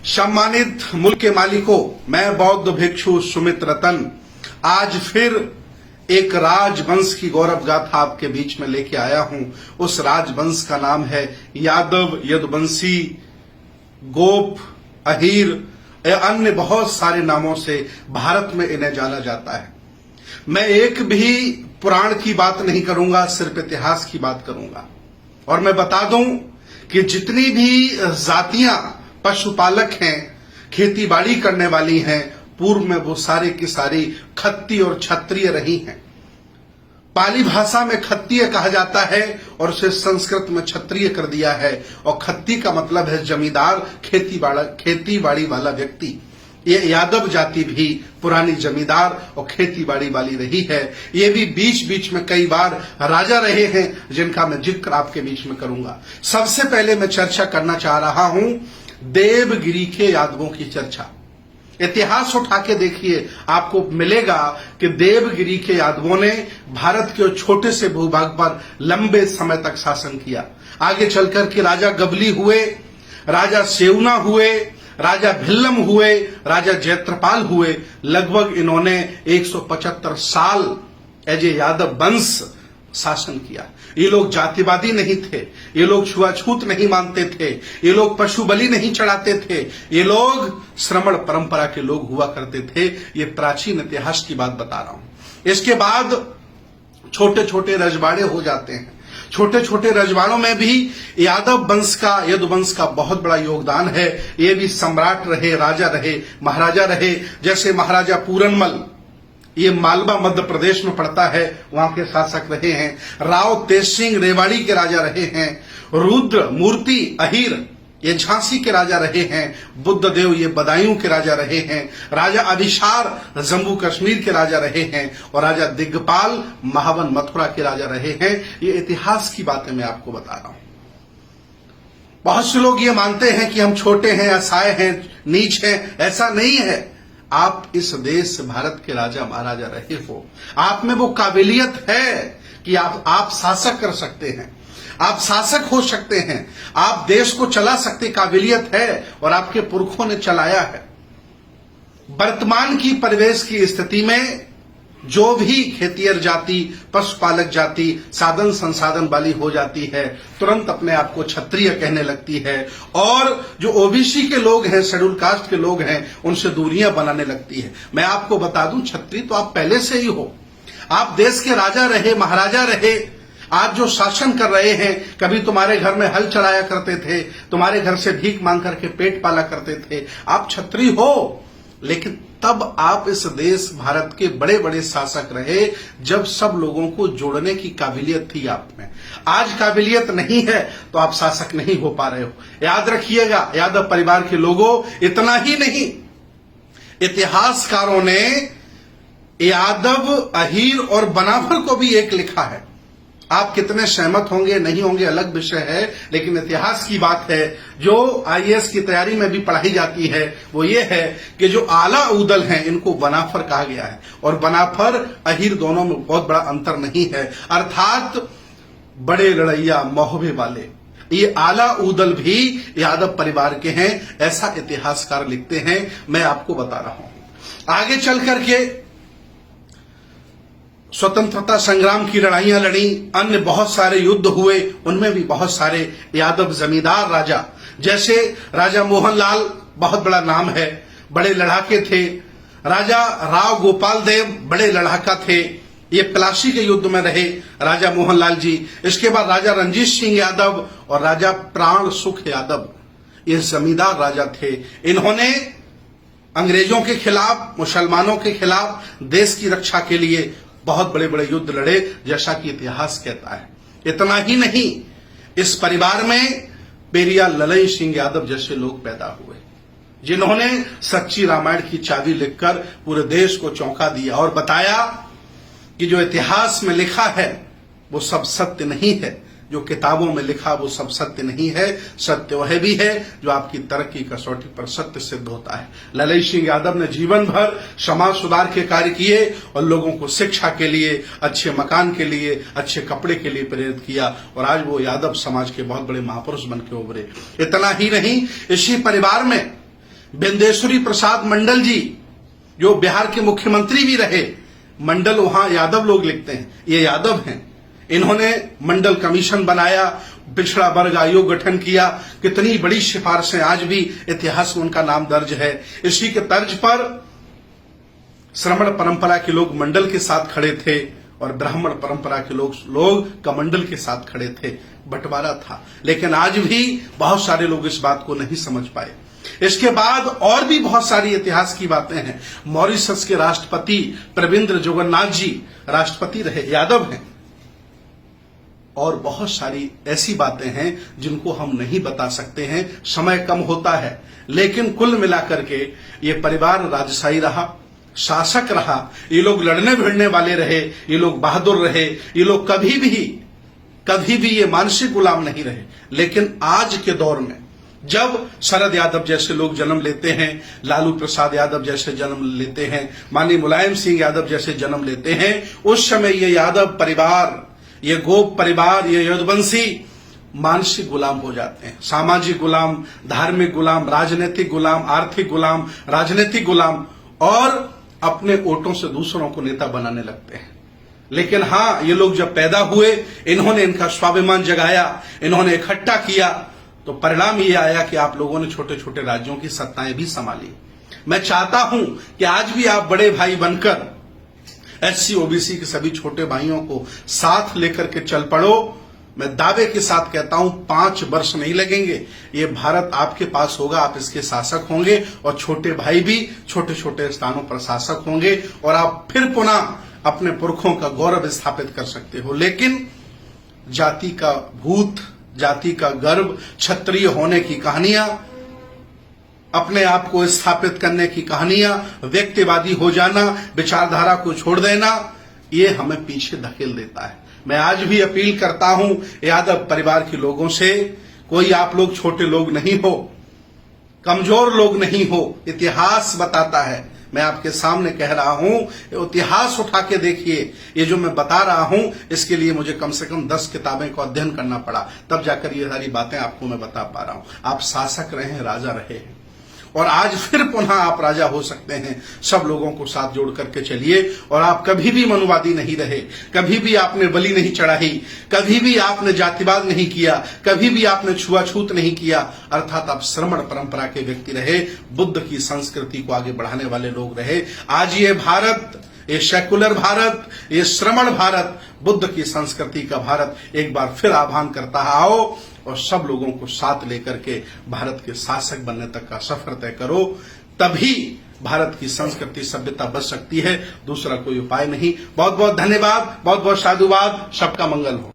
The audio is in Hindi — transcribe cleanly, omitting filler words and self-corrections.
सम्मानित मुल्क के मालिकों, मैं बौद्ध भिक्षु सुमित रतन आज फिर एक राजवंश की गौरव गाथा आपके बीच में लेके आया हूं। उस राजवंश का नाम है यादव, यदुवंशी, गोप, अहीर, अन्य बहुत सारे नामों से भारत में इन्हें जाना जाता है। मैं एक भी पुराण की बात नहीं करूंगा, सिर्फ इतिहास की बात करूंगा। और मैं बता दूं कि जितनी भी जातियां पशुपालक हैं, खेतीबाड़ी करने वाली हैं, पूर्व में वो सारे की सारी खत्ती और क्षत्रिय रही हैं। पाली भाषा में खत्तीय कहा जाता है और उसे संस्कृत में क्षत्रिय कर दिया है। और खत्ती का मतलब है जमींदार, खेतीबाड़ी वाला व्यक्ति। ये यादव जाति भी पुरानी जमींदार और खेतीबाड़ी वाली रही है। ये भी बीच बीच में कई बार राजा रहे हैं, जिनका मैं जिक्र आपके बीच में करूंगा। सबसे पहले मैं चर्चा करना चाह रहा हूं देवगिरी के यादवों की चर्चा। इतिहास उठा के देखिए, आपको मिलेगा कि देवगिरी के यादवों ने भारत के छोटे से भूभाग पर लंबे समय तक शासन किया। आगे चलकर के राजा गबली हुए, राजा सेवना हुए, राजा भिल्लम हुए, राजा जैत्रपाल हुए। लगभग इन्होंने 175 साल एज ए यादव वंश शासन किया। ये लोग जातिवादी नहीं थे, ये लोग छुआछूत नहीं मानते थे, ये लोग पशु बलि नहीं चढ़ाते थे, ये लोग श्रमण परंपरा के लोग हुआ करते थे। ये प्राचीन इतिहास की बात बता रहा हूं। इसके बाद छोटे छोटे रजवाड़े हो जाते हैं। छोटे छोटे रजवाड़ों में भी यादव वंश का, यदुवंश का बहुत बड़ा योगदान है। ये भी सम्राट रहे, राजा रहे, महाराजा रहे। जैसे महाराजा पूरनमल, ये मालवा मध्य प्रदेश में पड़ता है, वहां के शासक रहे हैं। राव तेज सिंह रेवाड़ी के राजा रहे हैं। रुद्र मूर्ति अहीर, ये झांसी के राजा रहे हैं। बुद्धदेव, ये बदायूं के राजा रहे हैं। राजा अभिसार जम्मू कश्मीर के राजा रहे हैं। और राजा दिग्गपाल महावन मथुरा के राजा रहे हैं। ये इतिहास की बातें मैं आपको बता रहा हूं। बहुत से लोग ये मानते हैं कि हम छोटे हैं, असहाय हैं, नीच हैं। ऐसा नहीं है। आप इस देश भारत के राजा महाराजा रहे हो, आप में वो काबिलियत है कि आप शासक कर सकते हैं, आप शासक हो सकते हैं, आप देश को चला सकते काबिलियत है और आपके पुरखों ने चलाया है। वर्तमान की परिवेश की स्थिति में जो भी खेतियर जाति, पशुपालक जाति साधन संसाधन वाली हो जाती है, तुरंत अपने आप को क्षत्रिय कहने लगती है। और जो ओबीसी के लोग हैं, शेड्यूल कास्ट के लोग हैं, उनसे दूरियां बनाने लगती है। मैं आपको बता दूं, क्षत्रिय तो आप पहले से ही हो। आप देश के राजा रहे, महाराजा रहे। आज जो शासन कर रहे हैं, कभी तुम्हारे घर में हल चलाया करते थे, तुम्हारे घर से भीख मांग करके पेट पाला करते थे। आप क्षत्रिय हो, लेकिन तब आप इस देश भारत के बड़े बड़े शासक रहे, जब सब लोगों को जोड़ने की काबिलियत थी आप में। आज काबिलियत नहीं है तो आप शासक नहीं हो पा रहे हो। याद रखिएगा यादव परिवार के लोगों, इतना ही नहीं, इतिहासकारों ने यादव, अहीर और बनाफर को भी एक लिखा है। आप कितने सहमत होंगे नहीं होंगे अलग विषय है, लेकिन इतिहास की बात है जो आईएएस की तैयारी में भी पढ़ाई जाती है, वो ये है कि जो आला उदल हैं, इनको बनाफर कहा गया है। और बनाफर अहीर दोनों में बहुत बड़ा अंतर नहीं है, अर्थात बड़े लड़ैया मोहबे वाले। ये आला उदल भी यादव परिवार के हैं, ऐसा इतिहासकार लिखते हैं। मैं आपको बता रहा हूं। आगे चल करके स्वतंत्रता संग्राम की लड़ाइयां लड़ी, अन्य बहुत सारे युद्ध हुए, उनमें भी बहुत सारे यादव जमींदार राजा, जैसे राजा मोहनलाल, बहुत बड़ा नाम है, बड़े लड़ाके थे। राजा राव गोपाल देव बड़े लड़ाका थे, ये प्लासी के युद्ध में रहे राजा मोहनलाल जी। इसके बाद राजा रंजीत सिंह यादव और राजा प्राण सुख यादव, ये जमींदार राजा थे। इन्होंने अंग्रेजों के खिलाफ, मुसलमानों के खिलाफ देश की रक्षा के लिए बहुत बड़े बड़े युद्ध लड़े, जैसा कि इतिहास कहता है। इतना ही नहीं, इस परिवार में पेरियार ललई सिंह यादव जैसे लोग पैदा हुए, जिन्होंने सच्ची रामायण की चाबी लिखकर पूरे देश को चौंका दिया और बताया कि जो इतिहास में लिखा है वो सब सत्य नहीं है, जो किताबों में लिखा वो सब सत्य नहीं है। सत्य वह भी है जो आपकी तर्क की कसौटी पर सत्य सिद्ध होता है। ललई सिंह यादव ने जीवन भर समाज सुधार के कार्य किए और लोगों को शिक्षा के लिए, अच्छे मकान के लिए, अच्छे कपड़े के लिए प्रेरित किया और आज वो यादव समाज के बहुत बड़े महापुरुष बन के उभरे। इतना ही नहीं, इसी परिवार में बिंदेश्वरी प्रसाद मंडल जी जो बिहार के मुख्यमंत्री भी रहे, मंडल वहां यादव लोग लिखते हैं, ये यादव हैं। इन्होंने मंडल कमीशन बनाया, पिछड़ा वर्ग आयोग गठन किया, कितनी बड़ी सिफारिशें आज भी इतिहास में उनका नाम दर्ज है। इसी के तर्ज पर श्रमण परंपरा के लोग मंडल के साथ खड़े थे और ब्राह्मण परंपरा के लोग कमंडल के साथ खड़े थे। बंटवारा था, लेकिन आज भी बहुत सारे लोग इस बात को नहीं समझ पाए। इसके बाद और भी बहुत सारी इतिहास की बातें हैं। मॉरिशस के राष्ट्रपति प्रविंद्र जगन्नाथ जी राष्ट्रपति रहे, यादव हैं। और बहुत सारी ऐसी बातें हैं जिनको हम नहीं बता सकते हैं, समय कम होता है। लेकिन कुल मिलाकर के ये परिवार राजशाही रहा, शासक रहा, ये लोग लड़ने भिड़ने वाले रहे, ये लोग बहादुर रहे, ये लोग कभी भी ये मानसिक गुलाम नहीं रहे। लेकिन आज के दौर में जब शरद यादव जैसे लोग जन्म लेते हैं, लालू प्रसाद यादव जैसे जन्म लेते हैं, माननीय मुलायम सिंह यादव जैसे जन्म लेते हैं, उस समय ये यादव परिवार, ये गोप परिवार, ये यदुवंशी मानसिक गुलाम हो जाते हैं। सामाजिक गुलाम, धार्मिक गुलाम, राजनीतिक गुलाम, आर्थिक गुलाम, राजनीतिक गुलाम, और अपने वोटों से दूसरों को नेता बनाने लगते हैं। लेकिन हां, ये लोग जब पैदा हुए, इन्होंने इनका स्वाभिमान जगाया, इन्होंने इकट्ठा किया, तो परिणाम ये आया कि आप लोगों ने छोटे छोटे राज्यों की सत्ताएं भी संभाली। मैं चाहता हूं कि आज भी आप बड़े भाई बनकर एससी ओबीसी के सभी छोटे भाइयों को साथ लेकर के चल पड़ो। मैं दावे के साथ कहता हूं 5 वर्ष नहीं लगेंगे, ये भारत आपके पास होगा, आप इसके शासक होंगे, और छोटे भाई भी छोटे छोटे स्थानों पर शासक होंगे, और आप फिर पुनः अपने पुरखों का गौरव स्थापित कर सकते हो। लेकिन जाति का भूत, जाति का गर्व, क्षत्रिय होने की कहानियां, अपने आप को स्थापित करने की कहानियां, व्यक्तिवादी हो जाना, विचारधारा को छोड़ देना, ये हमें पीछे धकेल देता है। मैं आज भी अपील करता हूं यादव परिवार के लोगों से, कोई आप लोग छोटे लोग नहीं हो, कमजोर लोग नहीं हो। इतिहास बताता है, मैं आपके सामने कह रहा हूं, इतिहास उठा के देखिए। ये जो मैं बता रहा हूं, इसके लिए मुझे कम से कम 10 किताबें को अध्ययन करना पड़ा, तब जाकर ये सारी बातें आपको मैं बता पा रहा हूं। आप शासक रहे हैं, राजा रहे हैं, और आज फिर पुनः आप राजा हो सकते हैं। सब लोगों को साथ जोड़ करके चलिए। और आप कभी भी मनुवादी नहीं रहे, कभी भी आपने बलि नहीं चढ़ाई, कभी भी आपने जातिवाद नहीं किया, कभी भी आपने छुआछूत नहीं किया। अर्थात आप श्रमण परंपरा के व्यक्ति रहे, बुद्ध की संस्कृति को आगे बढ़ाने वाले लोग रहे। आज ये भारत, ये सेकुलर भारत, ये श्रमण भारत, बुद्ध की संस्कृति का भारत एक बार फिर आह्वान करता है, आओ और सब लोगों को साथ लेकर के भारत के शासक बनने तक का सफर तय करो। तभी भारत की संस्कृति सभ्यता बच सकती है, दूसरा कोई उपाय नहीं। बहुत बहुत धन्यवाद, बहुत बहुत साधुवाद, सबका मंगल हो।